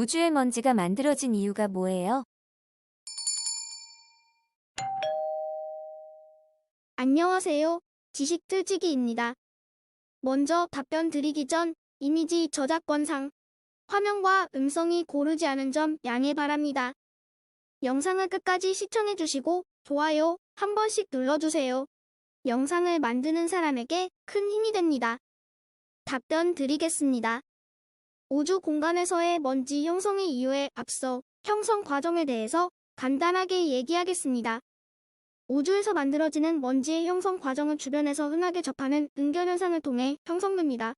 우주의 먼지가 만들어진 이유가 뭐예요? 안녕하세요. 지식틀치기입니다. 먼저 답변 드리기 전 이미지 저작권상 화면과 음성이 고르지 않은 점 양해 바랍니다. 영상을 끝까지 시청해주시고 좋아요 한 번씩 눌러주세요. 영상을 만드는 사람에게 큰 힘이 됩니다. 답변 드리겠습니다. 우주 공간에서의 먼지 형성의 이유에 앞서 형성 과정에 대해서 간단하게 얘기하겠습니다. 우주에서 만들어지는 먼지의 형성 과정은 주변에서 흔하게 접하는 응결현상을 통해 형성됩니다.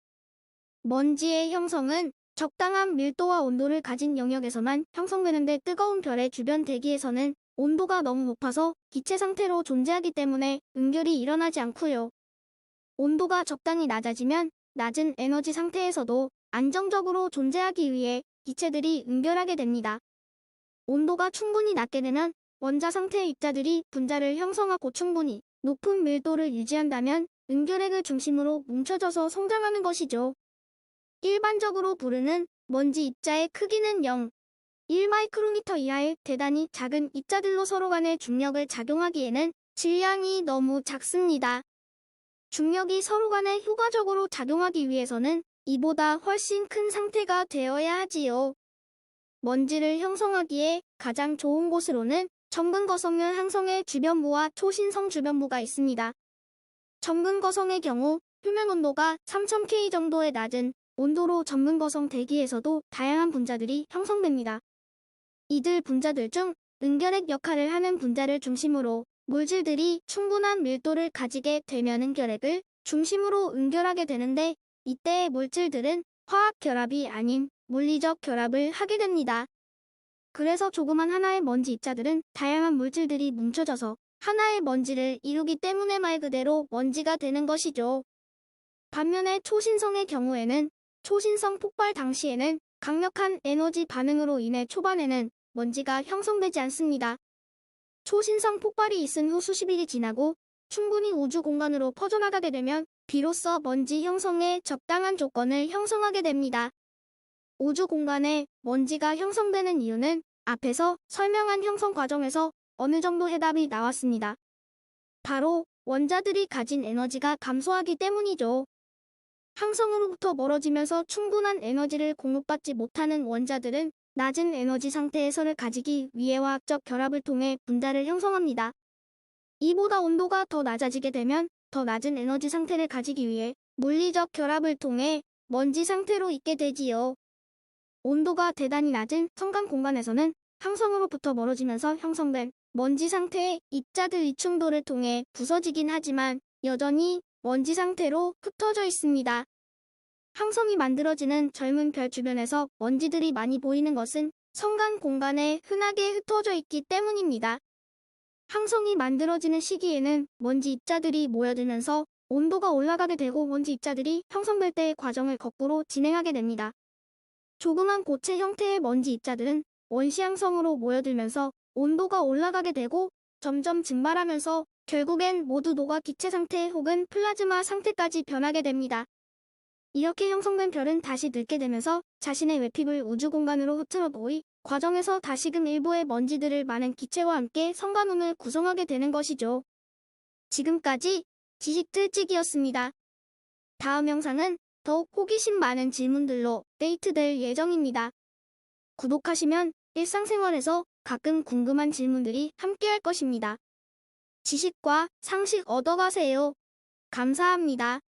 먼지의 형성은 적당한 밀도와 온도를 가진 영역에서만 형성되는데 뜨거운 별의 주변 대기에서는 온도가 너무 높아서 기체 상태로 존재하기 때문에 응결이 일어나지 않고요. 온도가 적당히 낮아지면 낮은 에너지 상태에서도 안정적으로 존재하기 위해 기체들이 응결하게 됩니다. 온도가 충분히 낮게 되면 원자 상태의 입자들이 분자를 형성하고 충분히 높은 밀도를 유지한다면 응결핵을 중심으로 뭉쳐져서 성장하는 것이죠. 일반적으로 부르는 먼지 입자의 크기는 1마이크로미터 이하의 대단히 작은 입자들로 서로 간의 중력을 작용하기에는 질량이 너무 작습니다. 중력이 서로 간에 효과적으로 작용하기 위해서는 이보다 훨씬 큰 상태가 되어야 하지요. 먼지를 형성하기에 가장 좋은 곳으로는 정근거성열 항성의 주변부와 초신성 주변부가 있습니다. 정근거성의 경우 표면 온도가 3000K 정도의 낮은 온도로 정근거성 대기에서도 다양한 분자들이 형성됩니다. 이들 분자들 중 응결핵 역할을 하는 분자를 중심으로 물질들이 충분한 밀도를 가지게 되면 응결핵을 중심으로 응결하게 되는데 이때의 물질들은 화학 결합이 아닌 물리적 결합을 하게 됩니다. 그래서 조그만 하나의 먼지 입자들은 다양한 물질들이 뭉쳐져서 하나의 먼지를 이루기 때문에 말 그대로 먼지가 되는 것이죠. 반면에 초신성의 경우에는 초신성 폭발 당시에는 강력한 에너지 반응으로 인해 초반에는 먼지가 형성되지 않습니다. 초신성 폭발이 있은 후 수십일이 지나고 충분히 우주 공간으로 퍼져나가게 되면 비로소 먼지 형성에 적당한 조건을 형성하게 됩니다. 우주 공간에 먼지가 형성되는 이유는 앞에서 설명한 형성 과정에서 어느 정도 해답이 나왔습니다. 바로 원자들이 가진 에너지가 감소하기 때문이죠. 항성으로부터 멀어지면서 충분한 에너지를 공급받지 못하는 원자들은 낮은 에너지 상태에서를 가지기 위해 화학적 결합을 통해 분자를 형성합니다. 이보다 온도가 더 낮아지게 되면 더 낮은 에너지 상태를 가지기 위해 물리적 결합을 통해 먼지 상태로 있게 되지요. 온도가 대단히 낮은 성간 공간에서는 항성으로부터 멀어지면서 형성된 먼지 상태의 입자들 이충돌을 통해 부서지긴 하지만 여전히 먼지 상태로 흩어져 있습니다. 항성이 만들어지는 젊은 별 주변에서 먼지들이 많이 보이는 것은 성간 공간에 흔하게 흩어져 있기 때문입니다. 항성이 만들어지는 시기에는 먼지 입자들이 모여들면서 온도가 올라가게 되고 먼지 입자들이 형성될 때의 과정을 거꾸로 진행하게 됩니다. 조그만 고체 형태의 먼지 입자들은 원시항성으로 모여들면서 온도가 올라가게 되고 점점 증발하면서 결국엔 모두 녹아 기체 상태 혹은 플라즈마 상태까지 변하게 됩니다. 이렇게 형성된 별은 다시 늙게 되면서 자신의 외핍을 우주 공간으로 흐트러 놓이 과정에서 다시금 일부의 먼지들을 많은 기체와 함께 성간음을 구성하게 되는 것이죠. 지금까지 지식틀치기였습니다. 다음 영상은 더욱 호기심 많은 질문들로 업데이트될 예정입니다. 구독하시면 일상생활에서 가끔 궁금한 질문들이 함께할 것입니다. 지식과 상식 얻어가세요. 감사합니다.